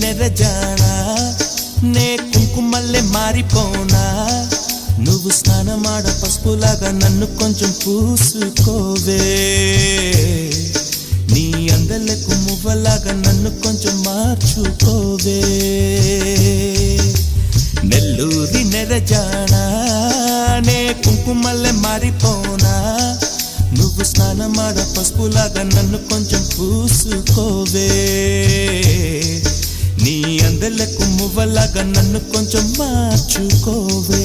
నెరజానా నే కుంకుమల్లే మారిపోనా నువ్వు స్నానమాడ పసుపులాగా నన్ను కొంచెం పూసుకోవే నీ అందలకు మువ్వలాగా నన్ను కొంచెం మార్చుకోవే నెల్లూరి నెరజానా నే కుంకుమల్లే మారిపోనా నువ్వు స్నానమాడ పసుపులాగా నన్ను కొంచెం పూసుకోవే నీ అందలకు మువ్వలాగా నన్ను కొంచెం మార్చుకోవే